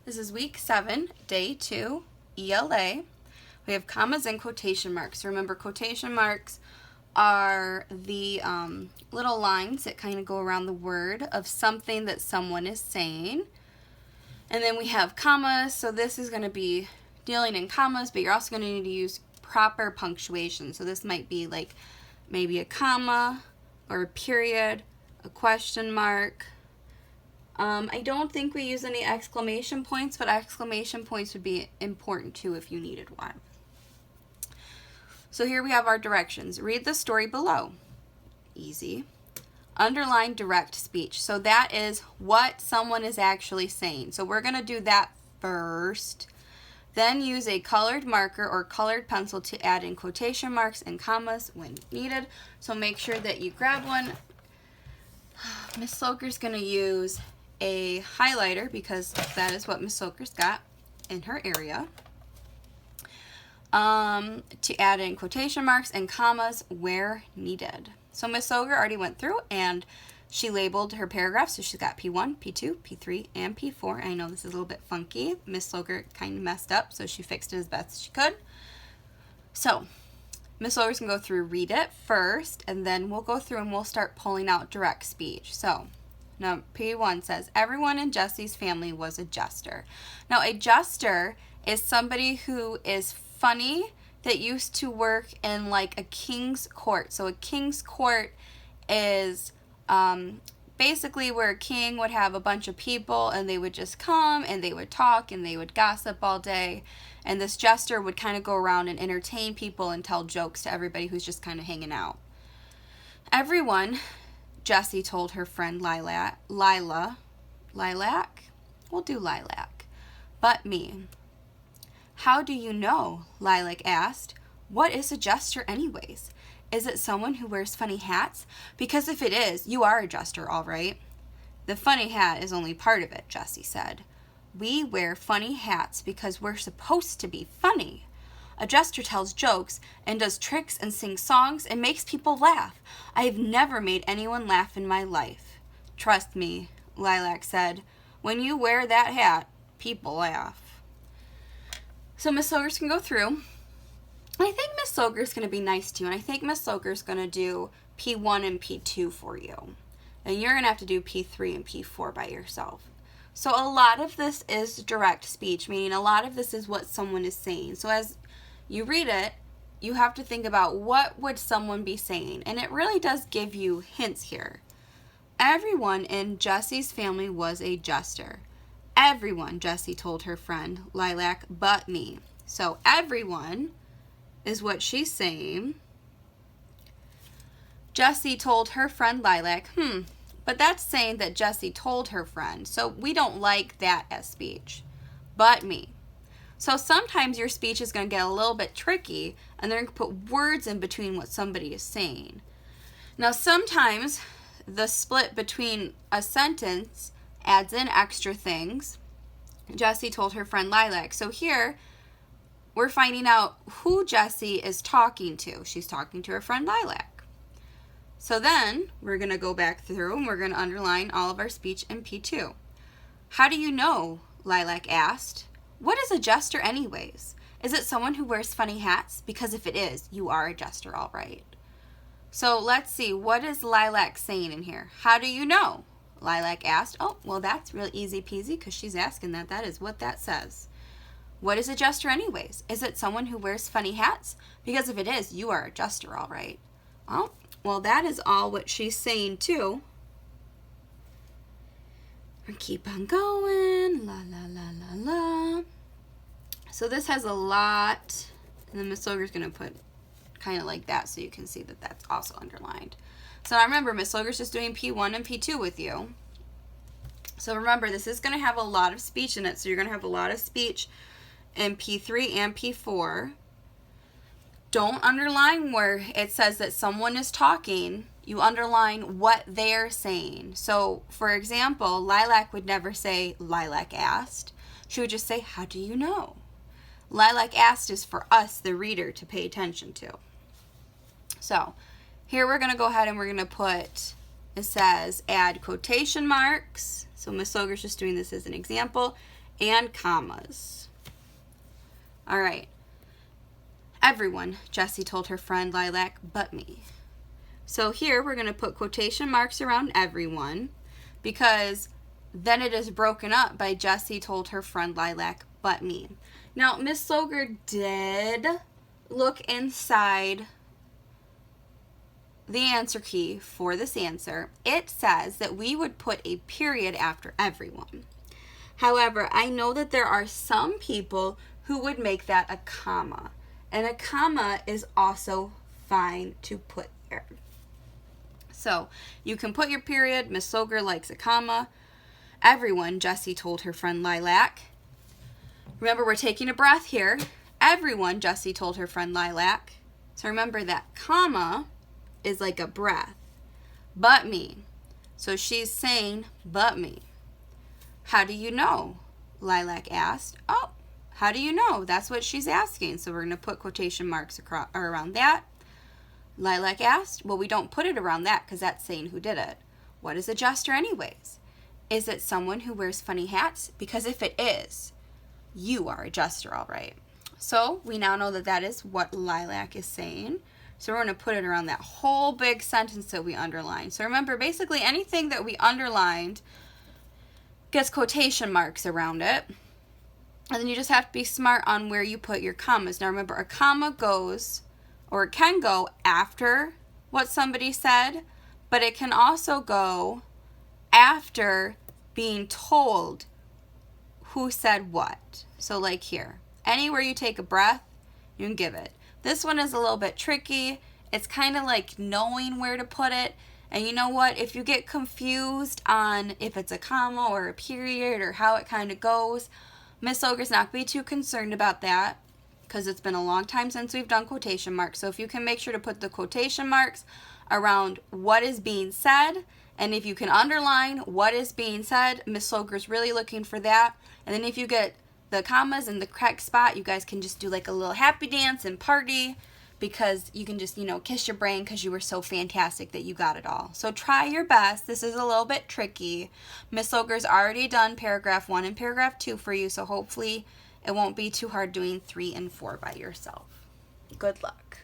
This is week 7, day 2, ELA. We have commas and quotation marks. Remember, quotation marks are the little lines that kind of go around the word of something that someone is saying. And then we have commas, so this is going to be dealing in commas, but you're also going to need to use proper punctuation. So this might be like maybe a comma or a period, a question mark. I don't think we use any exclamation points, but exclamation points would be important too if you needed one. So here we have our directions. Read the story below. Easy. Underline direct speech. So that is what someone is actually saying. So we're going to do that first. Then use a colored marker or colored pencil to add in quotation marks and commas when needed. So make sure that you grab one. Miss Sloker's going to use a highlighter because that is what Miss Sloker's got in her area. To add in quotation marks and commas where needed. So Miss Sloker already went through and she labeled her paragraphs. So she's got P1, P2, P3, and P4. I know this is a little bit funky. Miss Sloker kind of messed up, so she fixed it as best as she could. So Miss Sloker's going to go through, read it first, and then we'll go through and we'll start pulling out direct speech. So now P1 says, everyone in Jesse's family was a jester. Now a jester is somebody who is funny that used to work in like a king's court. So a king's court is basically where a king would have a bunch of people and they would just come and they would talk and they would gossip all day. And this jester would kind of go around and entertain people and tell jokes to everybody who's just kind of hanging out. Everyone, Jessie told her friend Lilac, we'll do Lilac, but me. How do you know? Lilac asked. What is a jester anyways? Is it someone who wears funny hats? Because if it is, you are a jester, all right. The funny hat is only part of it, Jessie said. We wear funny hats because we're supposed to be funny. A jester tells jokes and does tricks and sings songs and makes people laugh. I have never made anyone laugh in my life. Trust me, Lilac said. When you wear that hat, people laugh. So Miss Sloker's going to go through. I think Miss Sloker's going to be nice to you, and I think Miss Sloker's going to do P1 and P2 for you. And you're going to have to do P3 and P4 by yourself. So a lot of this is direct speech, meaning a lot of this is what someone is saying. So as you read it, you have to think about what would someone be saying. And it really does give you hints here. Everyone in Jesse's family was a jester. Everyone, Jessie told her friend Lilac, but me. So everyone is what she's saying. Jessie told her friend Lilac, but that's saying that Jessie told her friend. So we don't like that as speech. But me. So sometimes your speech is going to get a little bit tricky and they're going to put words in between what somebody is saying. Now sometimes the split between a sentence adds in extra things. Jessie told her friend Lilac. So here we're finding out who Jessie is talking to. She's talking to her friend Lilac. So then we're going to go back through and we're going to underline all of our speech in P2. How do you know? Lilac asked. What is a jester anyways? Is it someone who wears funny hats? Because if it is, you are a jester, all right. So let's see, what is Lilac saying in here? How do you know? Lilac asked. Oh, well, that's real easy peasy because she's asking that. That is what that says. What is a jester anyways? Is it someone who wears funny hats? Because if it is, you are a jester, all right. Oh, well, that is all what she's saying too. Keep on going. La, la, la, la, la. So this has a lot. And then Miss Sloker's going to put kind of like that so you can see that that's also underlined. So now remember, Miss Sloker's just doing P1 and P2 with you. So remember, this is going to have a lot of speech in it. So you're going to have a lot of speech in P3 and P4. Don't underline where it says that someone is talking. You underline what they're saying. So, for example, Lilac would never say, Lilac asked. She would just say, how do you know? Lilac asked is for us, the reader, to pay attention to. So, here we're going to go ahead and we're going to put, it says, add quotation marks. So Miss Sloker's just doing this as an example. and commas. All right. Everyone, Jessie told her friend Lilac, but me. So here we're going to put quotation marks around everyone because then it is broken up by Jessie told her friend Lilac, but me. Now, Miss Sloger did look inside the answer key for this answer. It says that we would put a period after everyone. However, I know that there are some people who would make that a comma. And a comma is also fine to put there. So, you can put your period. Miss Sloger likes a comma. Everyone, Jessie told her friend Lilac. Remember, we're taking a breath here. Everyone, Jessie told her friend Lilac. So remember that comma is like a breath. But me. So she's saying, but me. How do you know? Lilac asked. Oh, how do you know? That's what she's asking. So we're going to put quotation marks around that. Lilac asked. Well, we don't put it around that because that's saying who did it. What is a jester anyways? Is it someone who wears funny hats? Because if it is, you are a jester, all right. So we now know that that is what Lilac is saying. So we're going to put it around that whole big sentence that we underlined. So remember, basically anything that we underlined gets quotation marks around it. And then you just have to be smart on where you put your commas. Now remember, a comma goes, or it can go after what somebody said, but it can also go after being told who said what. So like here, anywhere you take a breath, you can give it. This one is a little bit tricky. It's kind of like knowing where to put it. And you know what? If you get confused on if it's a comma or a period or how it kind of goes, Miss Sloger's not going to be too concerned about that because it's been a long time since we've done quotation marks. So if you can make sure to put the quotation marks around what is being said, and if you can underline what is being said, Miss Sloger's really looking for that. And then if you get the commas in the correct spot, you guys can just do like a little happy dance and party because you can just, kiss your brain because you were so fantastic that you got it all. So try your best. This is a little bit tricky. Miss Sloger's already done paragraph 1 and paragraph 2 for you, so hopefully it won't be too hard doing 3 and 4 by yourself. Good luck.